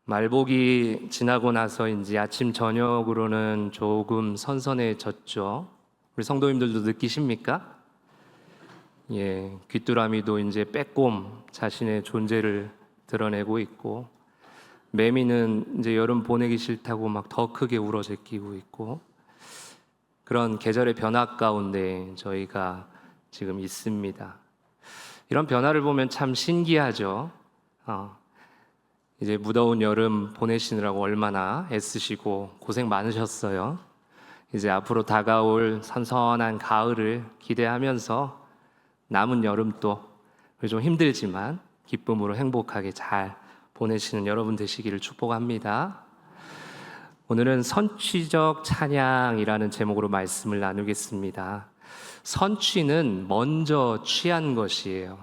말복이 지나고 나서인지 아침 저녁으로는 조금 선선해졌죠. 우리 성도님들도 느끼십니까? 귀뚜라미도 이제 빼꼼 자신의 존재를 드러내고 있고, 매미는 이제 여름 보내기 싫다고 막 더 크게 울어 제끼고 있고, 그런 계절의 변화 가운데 저희가 지금 있습니다. 이런 변화를 보면 참 신기하죠. 이제 무더운 여름 보내시느라고 얼마나 애쓰시고 고생 많으셨어요. 이제 앞으로 다가올 선선한 가을을 기대하면서 남은 여름도 좀 힘들지만 기쁨으로 행복하게 잘 보내시는 여러분 되시기를 축복합니다. 오늘은 선취적 찬양이라는 제목으로 말씀을 나누겠습니다. 선취는 먼저 취한 것이에요.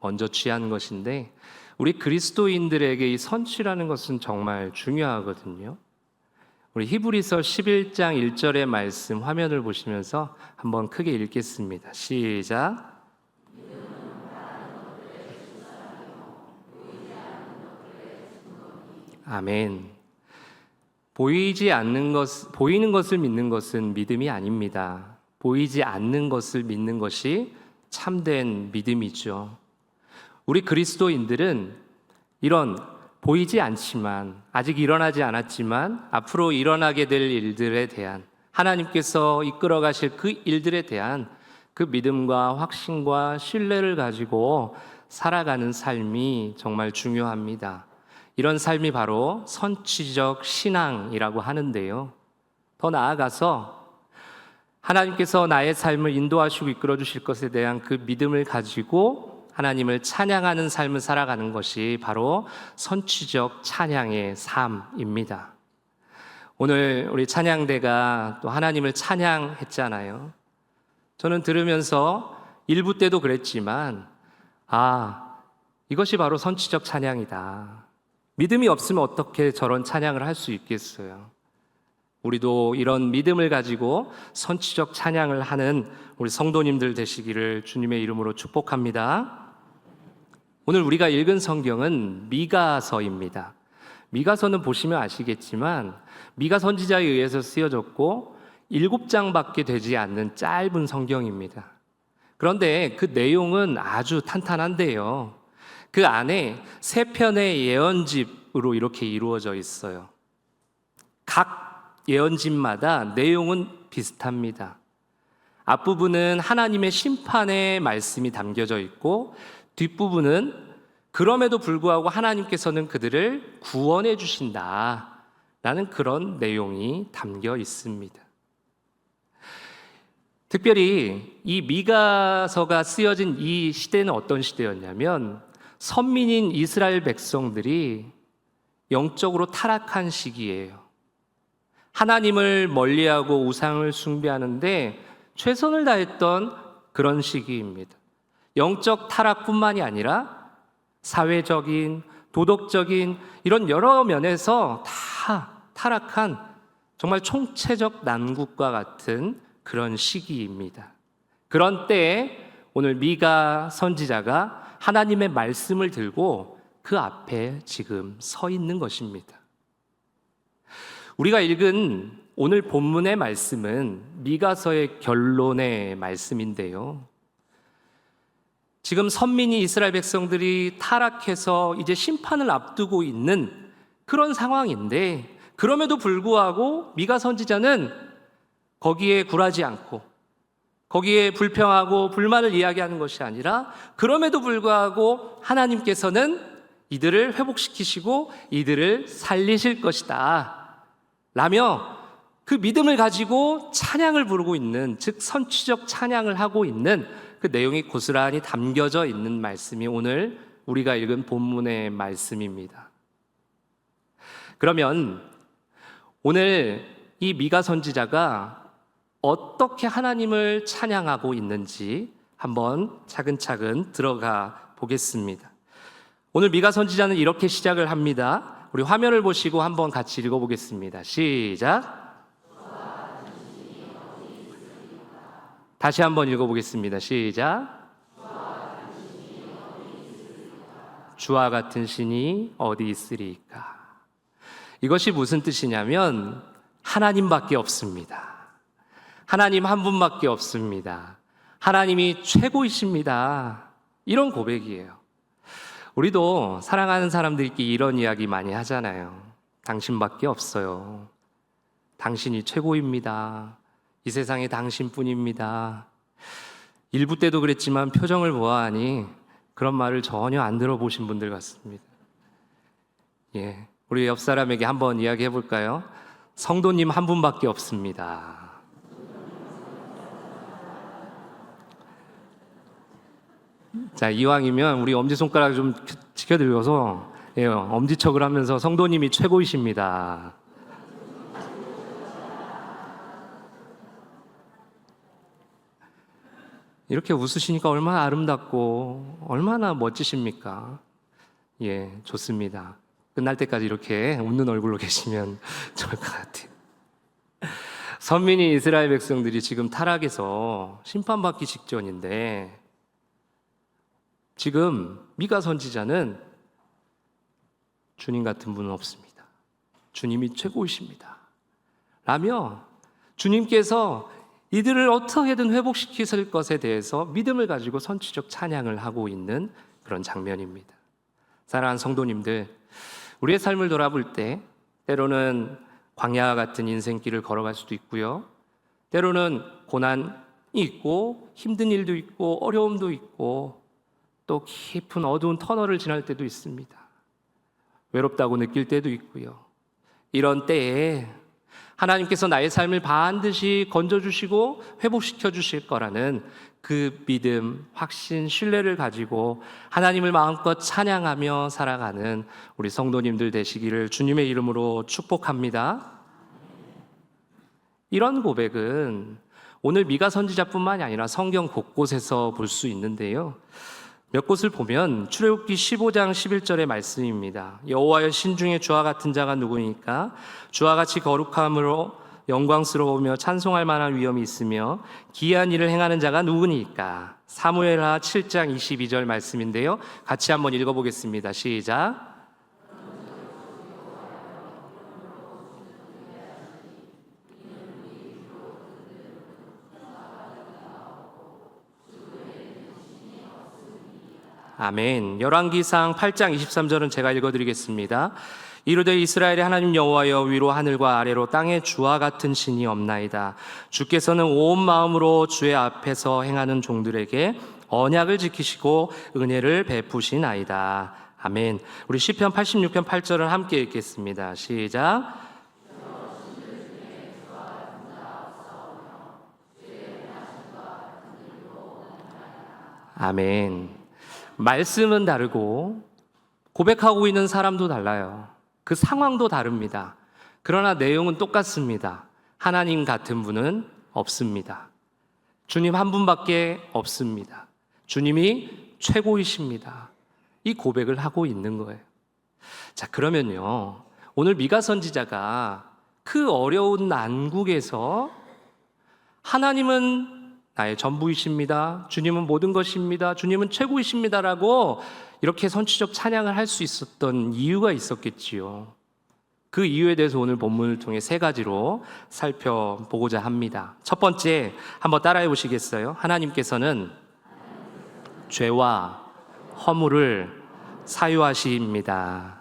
먼저 취한 것인데, 우리 그리스도인들에게 이 선취라는 것은 정말 중요하거든요. 우리 히브리서 11장 1절의 말씀 화면을 보시면서 한번 크게 읽겠습니다. 시작. 아멘. 보이는 것을 믿는 것은 믿음이 아닙니다. 보이지 않는 것을 믿는 것이 참된 믿음이죠. 우리 그리스도인들은 이런 보이지 않지만, 아직 일어나지 않았지만 앞으로 일어나게 될 일들에 대한, 하나님께서 이끌어 가실 그 일들에 대한 그 믿음과 확신과 신뢰를 가지고 살아가는 삶이 정말 중요합니다. 이런 삶이 바로 선취적 신앙이라고 하는데요. 더 나아가서 하나님께서 나의 삶을 인도하시고 이끌어 주실 것에 대한 그 믿음을 가지고 하나님을 찬양하는 삶을 살아가는 것이 바로 선취적 찬양의 삶입니다. 오늘 우리 찬양대가 또 하나님을 찬양했잖아요. 저는 들으면서 일부 때도 그랬지만, 이것이 바로 선취적 찬양이다. 믿음이 없으면 어떻게 저런 찬양을 할 수 있겠어요? 우리도 이런 믿음을 가지고 선취적 찬양을 하는 우리 성도님들 되시기를 주님의 이름으로 축복합니다. 오늘 우리가 읽은 성경은 미가서입니다. 미가서는 보시면 아시겠지만 미가 선지자에 의해서 쓰여졌고 7장밖에 되지 않는 짧은 성경입니다. 그런데 그 내용은 아주 탄탄한데요. 그 안에 3편의 예언집으로 이렇게 이루어져 있어요. 각 예언집마다 내용은 비슷합니다. 앞부분은 하나님의 심판의 말씀이 담겨져 있고, 뒷부분은 그럼에도 불구하고 하나님께서는 그들을 구원해 주신다라는 그런 내용이 담겨 있습니다. 특별히 이 미가서가 쓰여진 이 시대는 어떤 시대였냐면, 선민인 이스라엘 백성들이 영적으로 타락한 시기예요. 하나님을 멀리하고 우상을 숭배하는데 최선을 다했던 그런 시기입니다. 영적 타락뿐만이 아니라 사회적인, 도덕적인 이런 여러 면에서 다 타락한 정말 총체적 난국과 같은 그런 시기입니다. 그런 때에 오늘 미가 선지자가 하나님의 말씀을 들고 그 앞에 지금 서 있는 것입니다. 우리가 읽은 오늘 본문의 말씀은 미가서의 결론의 말씀인데요. 지금 선민이 이스라엘 백성들이 타락해서 이제 심판을 앞두고 있는 그런 상황인데, 그럼에도 불구하고 미가 선지자는 거기에 굴하지 않고, 거기에 불평하고 불만을 이야기하는 것이 아니라, 그럼에도 불구하고 하나님께서는 이들을 회복시키시고 이들을 살리실 것이다 라며 그 믿음을 가지고 찬양을 부르고 있는, 즉 선취적 찬양을 하고 있는 그 내용이 고스란히 담겨져 있는 말씀이 오늘 우리가 읽은 본문의 말씀입니다. 그러면 오늘 이 미가 선지자가 어떻게 하나님을 찬양하고 있는지 한번 차근차근 들어가 보겠습니다. 오늘 미가 선지자는 이렇게 시작을 합니다. 우리 화면을 보시고 한번 같이 읽어보겠습니다. 시작. 다시 한번 읽어보겠습니다. 시작. 주와 같은 신이 어디 있으리까? 이것이 무슨 뜻이냐면 하나님밖에 없습니다. 하나님 한 분밖에 없습니다. 하나님이 최고이십니다. 이런 고백이에요. 우리도 사랑하는 사람들끼리 이런 이야기 많이 하잖아요. 당신밖에 없어요. 당신이 최고입니다. 이 세상에 당신뿐입니다. 일부 때도 그랬지만 표정을 보아하니 그런 말을 전혀 안 들어보신 분들 같습니다. 예, 우리 옆 사람에게 한번 이야기해 볼까요? 성도님 한 분밖에 없습니다. 자, 이왕이면 우리 엄지손가락 좀 지켜들고서 엄지척을 하면서 성도님이 최고이십니다. 이렇게 웃으시니까 얼마나 아름답고 얼마나 멋지십니까? 예, 좋습니다. 끝날 때까지 이렇게 웃는 얼굴로 계시면 좋을 것 같아요. 선민이 이스라엘 백성들이 지금 타락해서 심판받기 직전인데 지금 미가 선지자는 주님 같은 분은 없습니다. 주님이 최고이십니다. 라며 주님께서 이들을 어떻게든 회복시키실 것에 대해서 믿음을 가지고 선취적 찬양을 하고 있는 그런 장면입니다. 사랑하는 성도님들, 우리의 삶을 돌아볼 때 때로는 광야와 같은 인생길을 걸어갈 수도 있고요. 때로는 고난이 있고 힘든 일도 있고 어려움도 있고 또 깊은 어두운 터널을 지날 때도 있습니다. 외롭다고 느낄 때도 있고요. 이런 때에 하나님께서 나의 삶을 반드시 건져주시고 회복시켜 주실 거라는 그 믿음, 확신, 신뢰를 가지고 하나님을 마음껏 찬양하며 살아가는 우리 성도님들 되시기를 주님의 이름으로 축복합니다. 이런 고백은 오늘 미가 선지자뿐만이 아니라 성경 곳곳에서 볼 수 있는데요. 몇 곳을 보면 출애굽기 15장 11절의 말씀입니다. 여호와여 신중에 주와 같은 자가 누구니까? 주와 같이 거룩함으로 영광스러우며 찬송할 만한 위엄이 있으며 기이한 일을 행하는 자가 누구니까? 사무엘하 7장 22절 말씀인데요. 같이 한번 읽어보겠습니다. 시작. 아멘. 열왕기상 8장 23절은 제가 읽어드리겠습니다. 이르되 이스라엘의 하나님 여호와여 위로 하늘과 아래로 땅에 주와 같은 신이 없나이다. 주께서는 온 마음으로 주의 앞에서 행하는 종들에게 언약을 지키시고 은혜를 베푸시나이다. 아멘. 우리 시편 86편 8절을 함께 읽겠습니다. 시작. 아멘. 말씀은 다르고 고백하고 있는 사람도 달라요. 그 상황도 다릅니다. 그러나 내용은 똑같습니다. 하나님 같은 분은 없습니다. 주님 한 분밖에 없습니다. 주님이 최고이십니다. 이 고백을 하고 있는 거예요. 자, 그러면요, 오늘 미가 선지자가 그 어려운 난국에서 하나님은 나의 전부이십니다. 주님은 모든 것입니다. 주님은 최고이십니다라고 이렇게 선취적 찬양을 할 수 있었던 이유가 있었겠지요. 그 이유에 대해서 오늘 본문을 통해 세 가지로 살펴보고자 합니다. 첫 번째, 한번 따라해 보시겠어요? 하나님께서는 죄와 허물을 사유하십니다.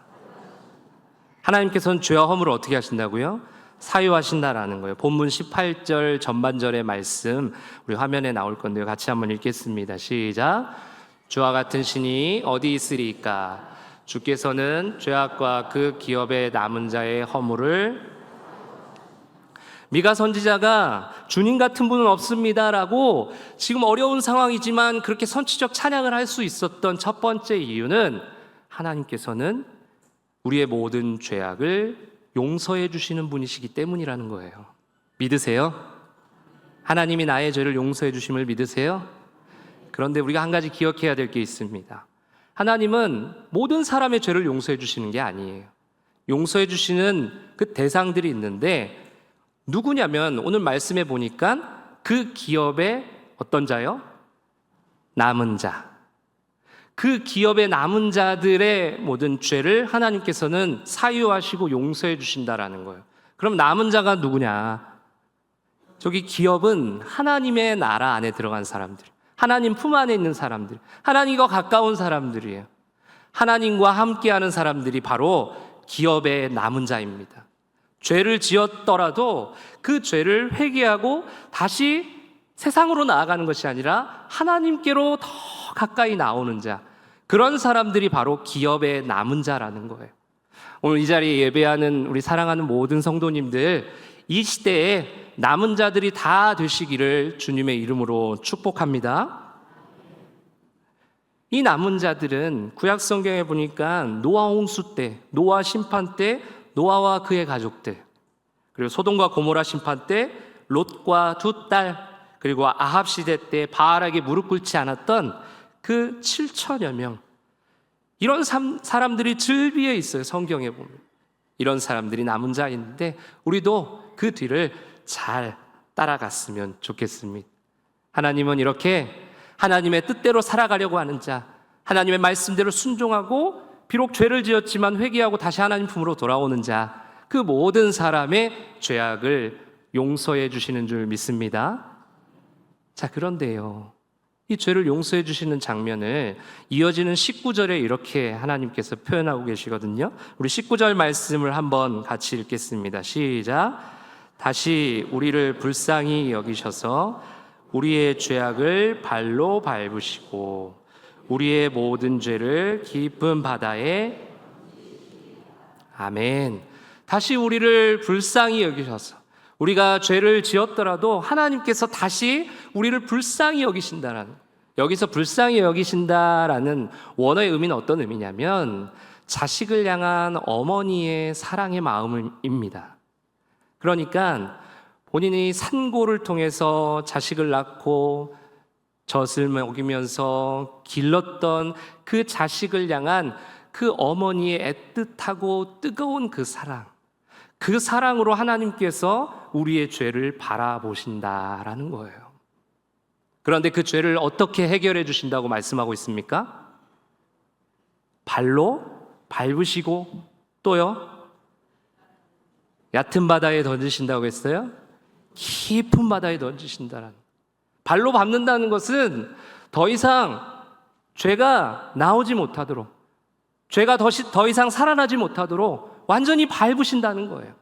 하나님께서는 죄와 허물을 어떻게 하신다고요? 사유하신다라는 거예요. 본문 18절 전반절의 말씀 우리 화면에 나올 건데요. 같이 한번 읽겠습니다. 시작. 주와 같은 신이 어디 있으리까? 주께서는 죄악과 그 기업에 남은 자의 허물을. 미가 선지자가 주님 같은 분은 없습니다라고 지금 어려운 상황이지만 그렇게 선취적 찬양을 할 수 있었던 첫 번째 이유는 하나님께서는 우리의 모든 죄악을 용서해 주시는 분이시기 때문이라는 거예요. 믿으세요? 하나님이 나의 죄를 용서해 주심을 믿으세요? 그런데 우리가 한 가지 기억해야 될 게 있습니다. 하나님은 모든 사람의 죄를 용서해 주시는 게 아니에요. 용서해 주시는 그 대상들이 있는데 누구냐면 오늘 말씀해 보니까 그 기업의 어떤 자요? 남은 자. 그 기업에 남은 자들의 모든 죄를 하나님께서는 사유하시고 용서해 주신다라는 거예요. 그럼 남은 자가 누구냐? 저기 기업은 하나님의 나라 안에 들어간 사람들, 하나님 품 안에 있는 사람들, 하나님과 가까운 사람들이에요. 하나님과 함께하는 사람들이 바로 기업의 남은 자입니다. 죄를 지었더라도 그 죄를 회개하고 다시 세상으로 나아가는 것이 아니라 하나님께로 더 가까이 나오는 자, 그런 사람들이 바로 기업의 남은 자라는 거예요. 오늘 이 자리에 예배하는 우리 사랑하는 모든 성도님들, 이 시대에 남은 자들이 다 되시기를 주님의 이름으로 축복합니다. 이 남은 자들은 구약 성경에 보니까 노아 홍수 때, 노아 심판 때 노아와 그의 가족들, 그리고 소돔과 고모라 심판 때 롯과 두 딸, 그리고 아합 시대 때 바알에게 무릎 꿇지 않았던 그 7천여 명, 이런 사람들이 즐비해 있어요. 성경에 보면 이런 사람들이 남은 자인데 우리도 그 뒤를 잘 따라갔으면 좋겠습니다. 하나님은 이렇게 하나님의 뜻대로 살아가려고 하는 자, 하나님의 말씀대로 순종하고 비록 죄를 지었지만 회개하고 다시 하나님 품으로 돌아오는 자, 그 모든 사람의 죄악을 용서해 주시는 줄 믿습니다. 자, 그런데요, 이 죄를 용서해 주시는 장면을 이어지는 19절에 이렇게 하나님께서 표현하고 계시거든요. 우리 19절 말씀을 한번 같이 읽겠습니다. 시작. 다시 우리를 불쌍히 여기셔서 우리의 죄악을 발로 밟으시고 우리의 모든 죄를 깊은 바다에, 아멘. 다시 우리를 불쌍히 여기셔서, 우리가 죄를 지었더라도 하나님께서 다시 우리를 불쌍히 여기신다라는, 여기서 불쌍히 여기신다라는 원어의 의미는 어떤 의미냐면 자식을 향한 어머니의 사랑의 마음입니다. 그러니까 본인이 산고를 통해서 자식을 낳고 젖을 먹이면서 길렀던 그 자식을 향한 그 어머니의 애틋하고 뜨거운 그 사랑, 그 사랑으로 하나님께서 우리의 죄를 바라보신다라는 거예요. 그런데 그 죄를 어떻게 해결해 주신다고 말씀하고 있습니까? 발로 밟으시고 또요? 얕은 바다에 던지신다고 했어요? 깊은 바다에 던지신다라는. 발로 밟는다는 것은 더 이상 죄가 나오지 못하도록, 죄가 더 이상 살아나지 못하도록 완전히 밟으신다는 거예요.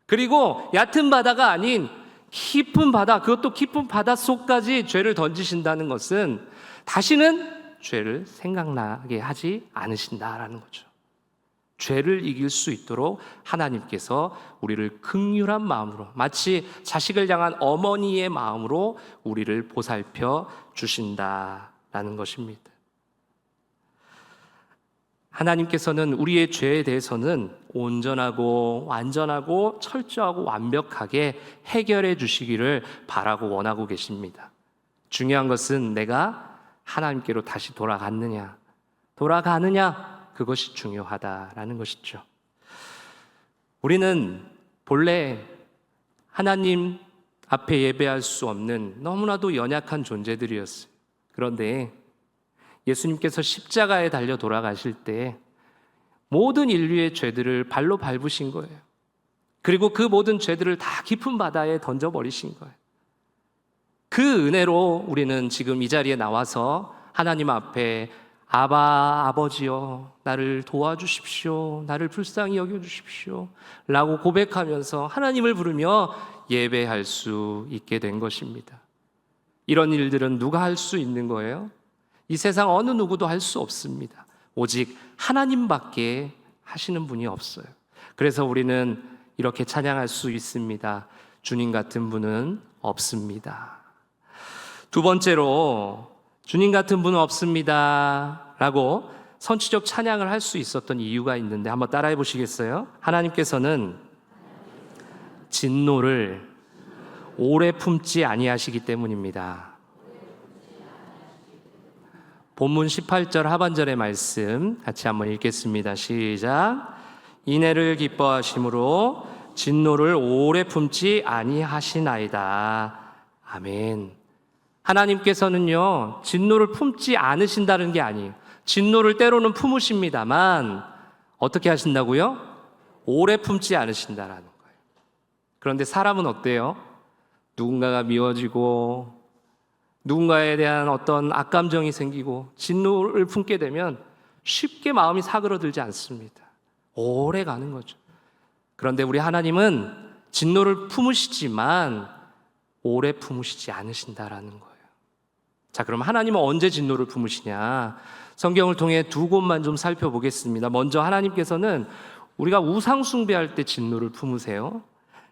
그리고 얕은 바다가 아닌 깊은 바다, 그것도 깊은 바닷속까지 죄를 던지신다는 것은 다시는 죄를 생각나게 하지 않으신다라는 거죠. 죄를 이길 수 있도록 하나님께서 우리를 긍휼한 마음으로, 마치 자식을 향한 어머니의 마음으로 우리를 보살펴 주신다라는 것입니다. 하나님께서는 우리의 죄에 대해서는 온전하고 완전하고 철저하고 완벽하게 해결해 주시기를 바라고 원하고 계십니다. 중요한 것은 내가 하나님께로 다시 돌아가느냐, 그것이 중요하다라는 것이죠. 우리는 본래 하나님 앞에 예배할 수 없는 너무나도 연약한 존재들이었어요. 그런데 예수님께서 십자가에 달려 돌아가실 때 모든 인류의 죄들을 발로 밟으신 거예요. 그리고 그 모든 죄들을 다 깊은 바다에 던져버리신 거예요. 그 은혜로 우리는 지금 이 자리에 나와서 하나님 앞에 아버지여 나를 도와주십시오, 나를 불쌍히 여겨주십시오 라고 고백하면서 하나님을 부르며 예배할 수 있게 된 것입니다. 이런 일들은 누가 할 수 있는 거예요? 이 세상 어느 누구도 할 수 없습니다. 오직 하나님밖에 하시는 분이 없어요. 그래서 우리는 이렇게 찬양할 수 있습니다. 주님 같은 분은 없습니다. 두 번째로 주님 같은 분은 없습니다 라고 선취적 찬양을 할 수 있었던 이유가 있는데 한번 따라해 보시겠어요? 하나님께서는 진노를 오래 품지 아니하시기 때문입니다. 본문 18절 하반절의 말씀 같이 한번 읽겠습니다. 시작. 인애를 기뻐하심으로 진노를 오래 품지 아니하시나이다. 아멘. 하나님께서는요, 진노를 품지 않으신다는 게 아니에요. 진노를 때로는 품으십니다만 어떻게 하신다고요? 오래 품지 않으신다라는 거예요. 그런데 사람은 어때요? 누군가가 미워지고 누군가에 대한 어떤 악감정이 생기고 진노를 품게 되면 쉽게 마음이 사그러들지 않습니다. 오래 가는 거죠. 그런데 우리 하나님은 진노를 품으시지만 오래 품으시지 않으신다라는 거예요. 자, 그럼 하나님은 언제 진노를 품으시냐? 성경을 통해 두 곳만 좀 살펴보겠습니다. 먼저 하나님께서는 우리가 우상 숭배할 때 진노를 품으세요.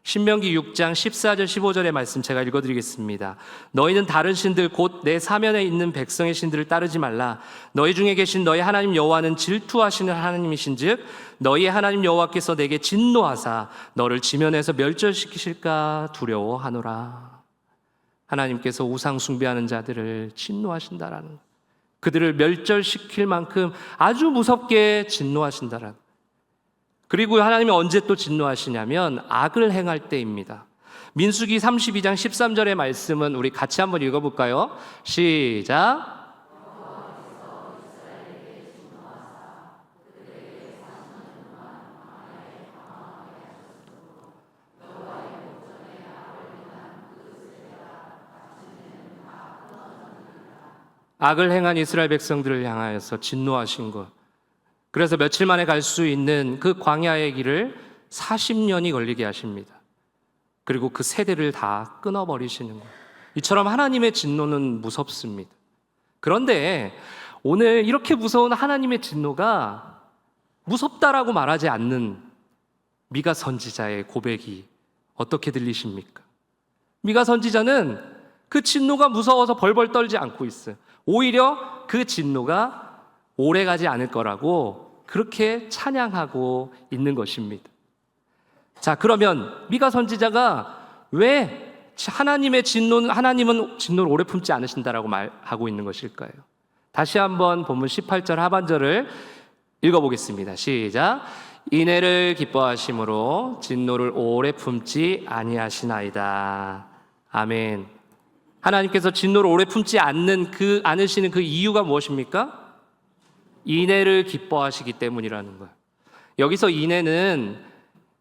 신명기 6장 14절 15절의 말씀 제가 읽어드리겠습니다. 너희는 다른 신들 곧 내 사면에 있는 백성의 신들을 따르지 말라. 너희 중에 계신 너희 하나님 여호와는 질투하시는 하나님이신즉 너희의 하나님 여호와께서 내게 진노하사 너를 지면에서 멸절시키실까 두려워하노라. 하나님께서 우상 숭배하는 자들을 진노하신다라는 것. 그들을 멸절시킬 만큼 아주 무섭게 진노하신다라는 것. 그리고 하나님이 언제 또 진노하시냐면 악을 행할 때입니다. 민수기 32장 13절의 말씀은 우리 같이 한번 읽어볼까요? 시작. 악을 행한 이스라엘 백성들을 향하여서 진노하신 것. 그래서 며칠 만에 갈 수 있는 그 광야의 길을 40년이 걸리게 하십니다. 그리고 그 세대를 다 끊어버리시는 거예요. 이처럼 하나님의 진노는 무섭습니다. 그런데 오늘 이렇게 무서운 하나님의 진노가 무섭다라고 말하지 않는 미가 선지자의 고백이 어떻게 들리십니까? 미가 선지자는 그 진노가 무서워서 벌벌 떨지 않고 있어요. 오히려 그 진노가 오래가지 않을 거라고 그렇게 찬양하고 있는 것입니다. 자, 그러면 미가 선지자가 왜 하나님은 진노를 오래 품지 않으신다라고 말하고 있는 것일까요? 다시 한번 본문 18절 하반절을 읽어보겠습니다. 시작. 인애를 기뻐하심으로 진노를 오래 품지 아니하시나이다. 아멘. 하나님께서 진노를 오래 품지 않으시는 그 이유가 무엇입니까? 인애를 기뻐하시기 때문이라는 거예요. 여기서 인애는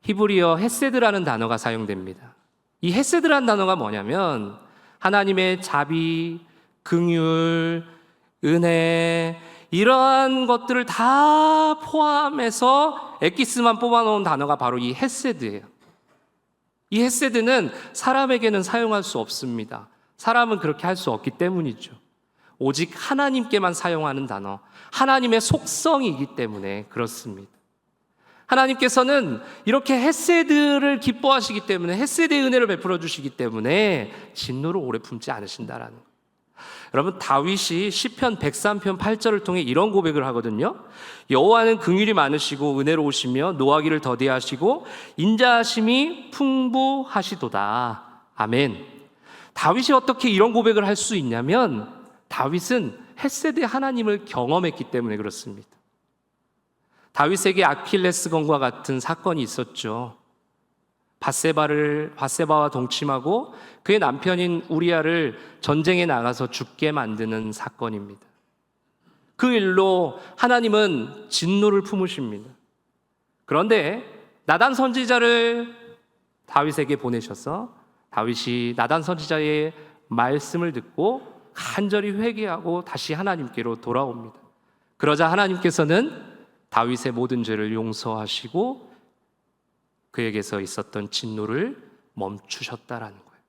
히브리어 헤세드라는 단어가 사용됩니다. 이 헤세드라는 단어가 뭐냐면 하나님의 자비, 긍휼, 은혜 이러한 것들을 다 포함해서 엑기스만 뽑아놓은 단어가 바로 이 헤세드예요. 이 헤세드는 사람에게는 사용할 수 없습니다. 사람은 그렇게 할 수 없기 때문이죠. 오직 하나님께만 사용하는 단어, 하나님의 속성이기 때문에 그렇습니다. 하나님께서는 이렇게 헤세드를 기뻐하시기 때문에 헤세드의 은혜를 베풀어 주시기 때문에 진노를 오래 품지 않으신다라는 거예요. 여러분, 다윗이 시편 103편 8절을 통해 이런 고백을 하거든요. 여호와는 긍휼이 많으시고 은혜로우시며 노하기를 더디하시고 인자하심이 풍부하시도다. 아멘. 다윗이 어떻게 이런 고백을 할 수 있냐면 다윗은 헤세드의 하나님을 경험했기 때문에 그렇습니다. 다윗에게 아킬레스건과 같은 사건이 있었죠. 밧세바와 동침하고 그의 남편인 우리아를 전쟁에 나가서 죽게 만드는 사건입니다. 그 일로 하나님은 진노를 품으십니다. 그런데 나단 선지자를 다윗에게 보내셔서 다윗이 나단 선지자의 말씀을 듣고 간절히 회개하고 다시 하나님께로 돌아옵니다. 그러자 하나님께서는 다윗의 모든 죄를 용서하시고 그에게서 있었던 진노를 멈추셨다라는 거예요.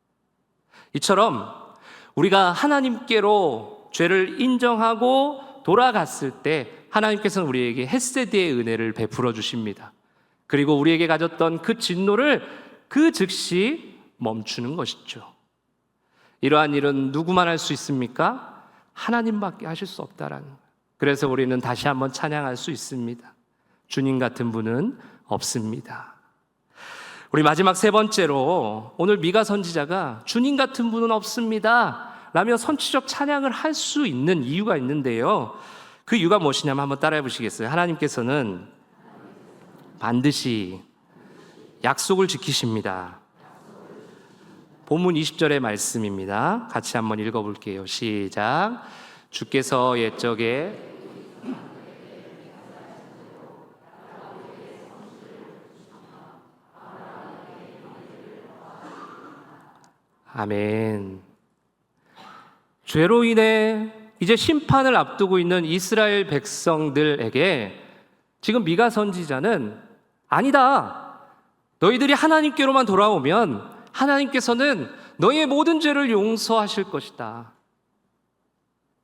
이처럼 우리가 하나님께로 죄를 인정하고 돌아갔을 때 하나님께서는 우리에게 헤세드의 은혜를 베풀어 주십니다. 그리고 우리에게 가졌던 그 진노를 그 즉시 멈추는 것이죠. 이러한 일은 누구만 할 수 있습니까? 하나님밖에 하실 수 없다라는 거예요. 그래서 우리는 다시 한번 찬양할 수 있습니다. 주님 같은 분은 없습니다. 우리 마지막 세 번째로 오늘 미가 선지자가 주님 같은 분은 없습니다 라며 선취적 찬양을 할 수 있는 이유가 있는데요. 그 이유가 무엇이냐면 한번 따라해 보시겠어요? 하나님께서는 반드시 약속을 지키십니다. 본문 20절의 말씀입니다. 같이 한번 읽어볼게요. 시작. 주께서 옛적에 아멘. 죄로 인해 이제 심판을 앞두고 있는 이스라엘 백성들에게 지금 미가 선지자는 아니다. 너희들이 하나님께로만 돌아오면 하나님께서는 너희의 모든 죄를 용서하실 것이다.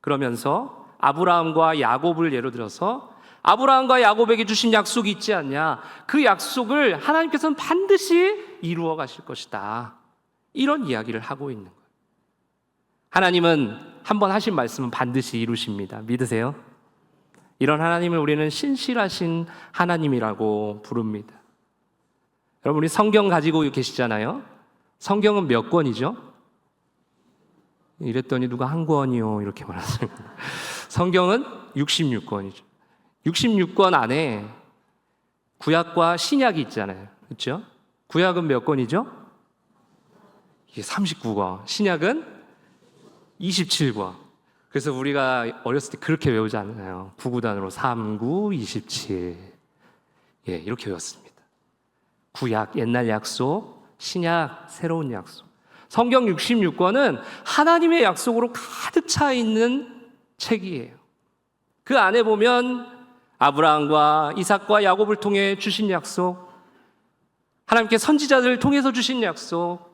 그러면서 아브라함과 야곱을 예로 들어서 아브라함과 야곱에게 주신 약속이 있지 않냐? 그 약속을 하나님께서는 반드시 이루어 가실 것이다. 이런 이야기를 하고 있는 거예요. 하나님은 한번 하신 말씀은 반드시 이루십니다. 믿으세요? 이런 하나님을 우리는 신실하신 하나님이라고 부릅니다. 여러분, 우리 성경 가지고 계시잖아요. 성경은 몇 권이죠? 이랬더니 누가 한 권이요 이렇게 말하세요. 성경은 66권이죠. 66권 안에 구약과 신약이 있잖아요. 그렇죠? 구약은 몇 권이죠? 이게 39권. 신약은 27권. 그래서 우리가 어렸을 때 그렇게 외우지 않나요? 구구단으로 3, 9, 27. 예, 이렇게 외웠습니다. 구약, 옛날 약속, 신약, 새로운 약속. 성경 66권은 하나님의 약속으로 가득 차 있는 책이에요. 그 안에 보면 아브라함과 이삭과 야곱을 통해 주신 약속, 하나님께 선지자들을 통해서 주신 약속,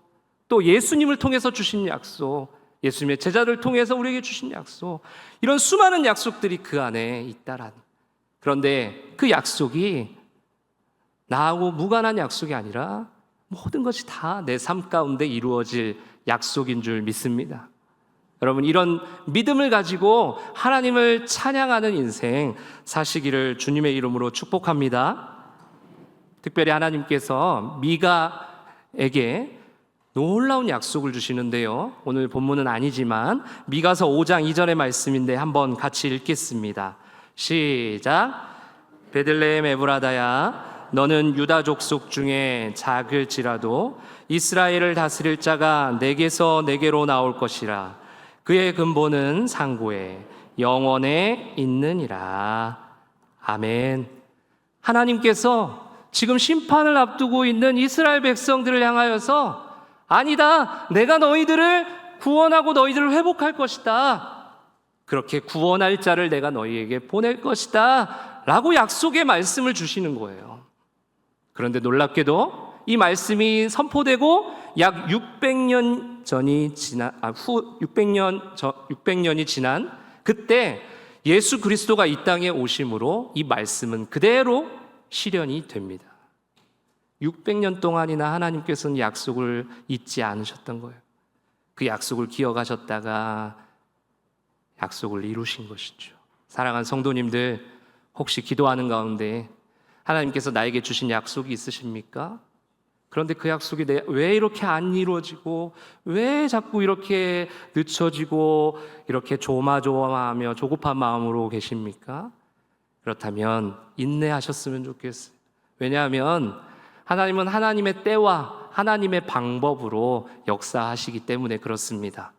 또 예수님을 통해서 주신 약속, 예수님의 제자들을 통해서 우리에게 주신 약속, 이런 수많은 약속들이 그 안에 있다란. 그런데 그 약속이 나하고 무관한 약속이 아니라 모든 것이 다 내 삶 가운데 이루어질 약속인 줄 믿습니다. 여러분, 이런 믿음을 가지고 하나님을 찬양하는 인생 사시기를 주님의 이름으로 축복합니다. 특별히 하나님께서 미가에게 놀라운 약속을 주시는데요, 오늘 본문은 아니지만 미가서 5장 2절의 말씀인데 한번 같이 읽겠습니다. 시작. 베들레헴 에브라다야, 너는 유다 족속 중에 작을지라도 이스라엘을 다스릴 자가 내게서 내게로 나올 것이라. 그의 근본은 상고에 영원에 있느니라. 아멘. 하나님께서 지금 심판을 앞두고 있는 이스라엘 백성들을 향하여서 아니다, 내가 너희들을 구원하고 너희들을 회복할 것이다. 그렇게 구원할 자를 내가 너희에게 보낼 것이다 라고 약속의 말씀을 주시는 거예요. 그런데 놀랍게도 이 말씀이 선포되고 약 600년이 지난 그때 예수 그리스도가 이 땅에 오심으로 이 말씀은 그대로 실현이 됩니다. 600년 동안이나 하나님께서는 약속을 잊지 않으셨던 거예요. 그 약속을 기억하셨다가 약속을 이루신 것이죠. 사랑하는 성도님들, 혹시 기도하는 가운데 하나님께서 나에게 주신 약속이 있으십니까? 그런데 그 약속이 왜 이렇게 안 이루어지고 왜 자꾸 이렇게 늦춰지고 이렇게 조마조마하며 조급한 마음으로 계십니까? 그렇다면 인내하셨으면 좋겠어요. 왜냐하면 하나님은 하나님의 때와 하나님의 방법으로 역사하시기 때문에 그렇습니다.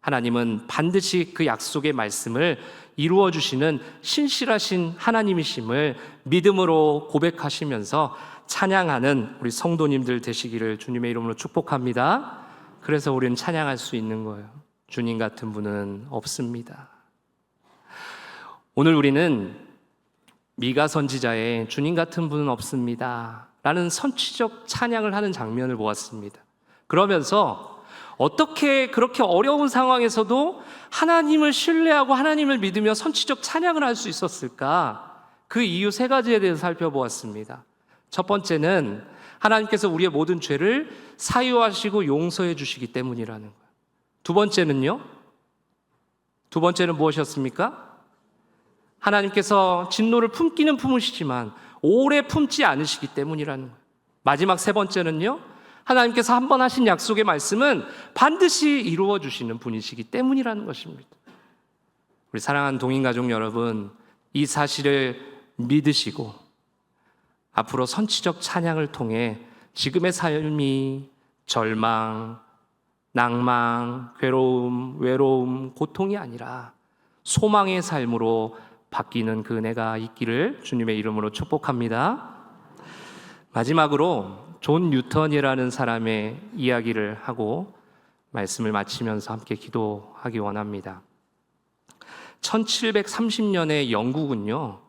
하나님은 반드시 그 약속의 말씀을 이루어 주시는 신실하신 하나님이심을 믿음으로 고백하시면서 찬양하는 우리 성도님들 되시기를 주님의 이름으로 축복합니다. 그래서 우리는 찬양할 수 있는 거예요. 주님 같은 분은 없습니다. 오늘 우리는 미가 선지자의 주님 같은 분은 없습니다 라는 선취적 찬양을 하는 장면을 보았습니다. 그러면서 어떻게 그렇게 어려운 상황에서도 하나님을 신뢰하고 하나님을 믿으며 선취적 찬양을 할 수 있었을까? 그 이유 세 가지에 대해서 살펴보았습니다. 첫 번째는 하나님께서 우리의 모든 죄를 사유하시고 용서해 주시기 때문이라는 거예요. 두 번째는 무엇이었습니까? 하나님께서 진노를 품기는 품으시지만 오래 품지 않으시기 때문이라는 거예요. 마지막 세 번째는요, 하나님께서 한 번 하신 약속의 말씀은 반드시 이루어 주시는 분이시기 때문이라는 것입니다. 우리 사랑하는 동인가족 여러분, 이 사실을 믿으시고 앞으로 선취적 찬양을 통해 지금의 삶이 절망, 낭망, 괴로움, 외로움, 고통이 아니라 소망의 삶으로 바뀌는 그 은혜가 있기를 주님의 이름으로 축복합니다. 마지막으로 존 뉴턴이라는 사람의 이야기를 하고 말씀을 마치면서 함께 기도하기 원합니다. 1730년의 영국은요,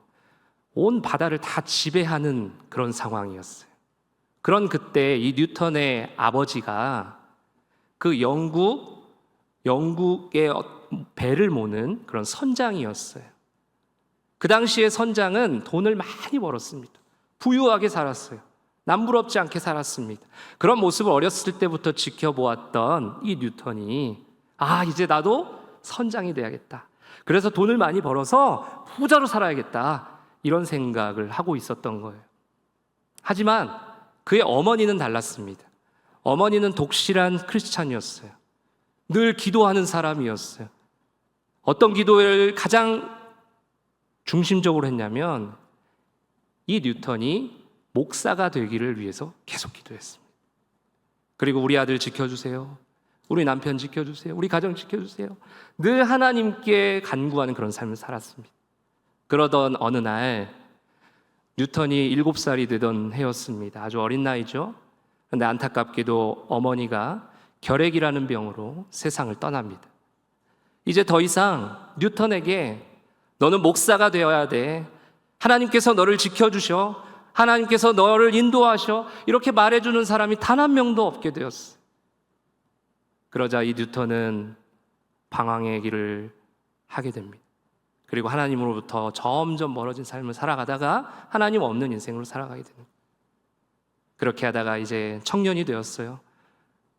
온 바다를 다 지배하는 그런 상황이었어요. 그런 그때 이 뉴턴의 아버지가 그 영국의 배를 모는 그런 선장이었어요. 그 당시에 선장은 돈을 많이 벌었습니다. 부유하게 살았어요. 남부럽지 않게 살았습니다. 그런 모습을 어렸을 때부터 지켜보았던 이 뉴턴이 이제 나도 선장이 돼야겠다. 그래서 돈을 많이 벌어서 부자로 살아야겠다. 이런 생각을 하고 있었던 거예요. 하지만 그의 어머니는 달랐습니다. 어머니는 독실한 크리스찬이었어요. 늘 기도하는 사람이었어요. 어떤 기도를 가장 중심적으로 했냐면 이 뉴턴이 목사가 되기를 위해서 계속 기도했습니다. 그리고 우리 아들 지켜주세요. 우리 남편 지켜주세요. 우리 가정 지켜주세요. 늘 하나님께 간구하는 그런 삶을 살았습니다. 그러던 어느 날 뉴턴이 7살이 되던 해였습니다. 아주 어린 나이죠. 그런데 안타깝게도 어머니가 결핵이라는 병으로 세상을 떠납니다. 이제 더 이상 뉴턴에게 너는 목사가 되어야 돼. 하나님께서 너를 지켜주셔. 하나님께서 너를 인도하셔. 이렇게 말해주는 사람이 단 한 명도 없게 되었어요. 그러자 이 뉴턴은 방황의 길을 하게 됩니다. 그리고 하나님으로부터 점점 멀어진 삶을 살아가다가 하나님 없는 인생으로 살아가게 됩니다. 그렇게 하다가 이제 청년이 되었어요.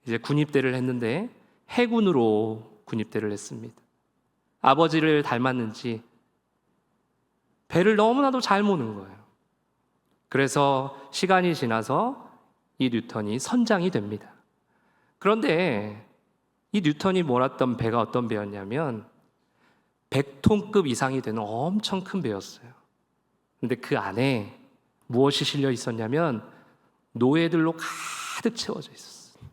이제 군입대를 했는데 해군으로 군입대를 했습니다. 아버지를 닮았는지 배를 너무나도 잘 모는 거예요. 그래서 시간이 지나서 이 뉴턴이 선장이 됩니다. 그런데 이 뉴턴이 몰았던 배가 어떤 배였냐면 100톤급 이상이 되는 엄청 큰 배였어요. 그런데 그 안에 무엇이 실려 있었냐면 노예들로 가득 채워져 있었어요.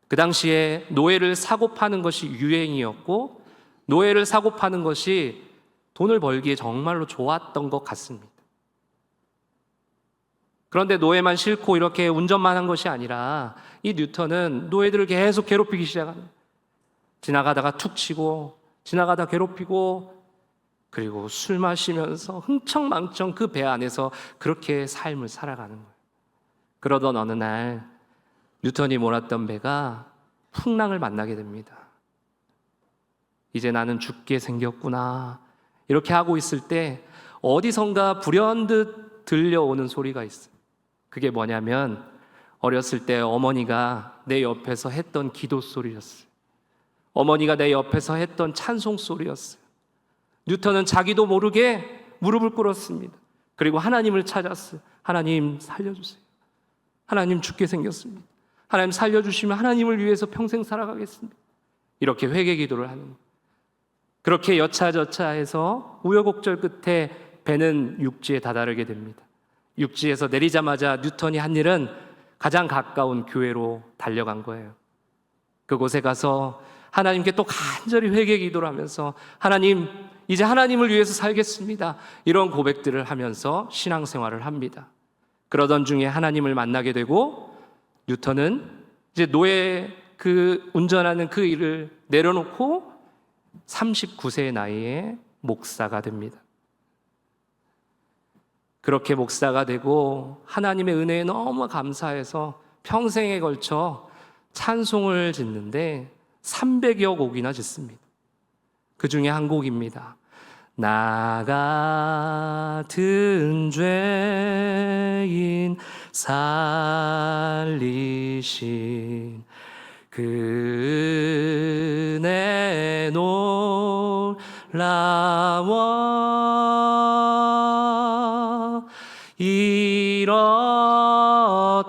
그 당시에 노예를 사고 파는 것이 유행이었고 노예를 사고 파는 것이 돈을 벌기에 정말로 좋았던 것 같습니다. 그런데 노예만 싫고 이렇게 운전만 한 것이 아니라 이 뉴턴은 노예들을 계속 괴롭히기 시작합니다. 지나가다가 툭 치고 지나가다 괴롭히고 그리고 술 마시면서 흥청망청 그 배 안에서 그렇게 삶을 살아가는 거예요. 그러던 어느 날 뉴턴이 몰았던 배가 풍랑을 만나게 됩니다. 이제 나는 죽게 생겼구나 이렇게 하고 있을 때 어디선가 불현듯 들려오는 소리가 있어요. 그게 뭐냐면 어렸을 때 어머니가 내 옆에서 했던 기도 소리였어요. 어머니가 내 옆에서 했던 찬송 소리였어요. 뉴턴은 자기도 모르게 무릎을 꿇었습니다. 그리고 하나님을 찾았어요. 하나님 살려주세요. 하나님 죽게 생겼습니다. 하나님 살려주시면 하나님을 위해서 평생 살아가겠습니다. 이렇게 회개 기도를 하는 거예요. 그렇게 여차저차해서 우여곡절 끝에 배는 육지에 다다르게 됩니다. 육지에서 내리자마자 뉴턴이 한 일은 가장 가까운 교회로 달려간 거예요. 그곳에 가서 하나님께 또 간절히 회개 기도를 하면서 하나님, 이제 하나님을 위해서 살겠습니다. 이런 고백들을 하면서 신앙생활을 합니다. 그러던 중에 하나님을 만나게 되고 뉴턴은 이제 노예 운전하는 그 일을 내려놓고 39세의 나이에 목사가 됩니다. 그렇게 목사가 되고 하나님의 은혜에 너무 감사해서 평생에 걸쳐 찬송을 짓는데 300여 곡이나 짓습니다. 그 중에 한 곡입니다. 나 같은 죄인 살리신 그 은혜 놀라워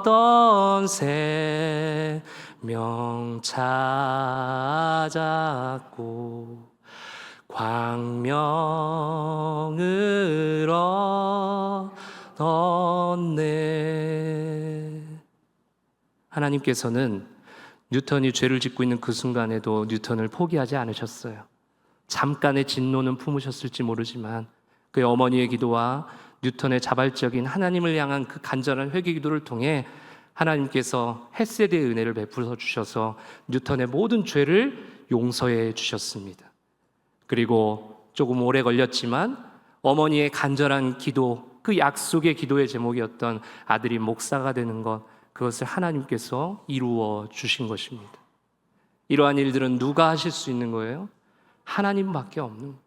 잃었던 생명 찾았고 광명을 얻었네. 하나님께서는 뉴턴이 죄를 짓고 있는 그 순간에도 뉴턴을 포기하지 않으셨어요. 잠깐의 진노는 품으셨을지 모르지만 그의 어머니의 기도와 뉴턴의 자발적인 하나님을 향한 그 간절한 회개 기도를 통해 하나님께서 헤세드의 은혜를 베풀어 주셔서 뉴턴의 모든 죄를 용서해 주셨습니다. 그리고 조금 오래 걸렸지만 어머니의 간절한 기도, 그 약속의 기도의 제목이었던 아들이 목사가 되는 것, 그것을 하나님께서 이루어 주신 것입니다. 이러한 일들은 누가 하실 수 있는 거예요? 하나님밖에 없는 거예요.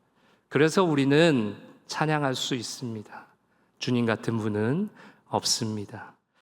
그래서 우리는 찬양할 수 있습니다. 주님 같은 분은 없습니다.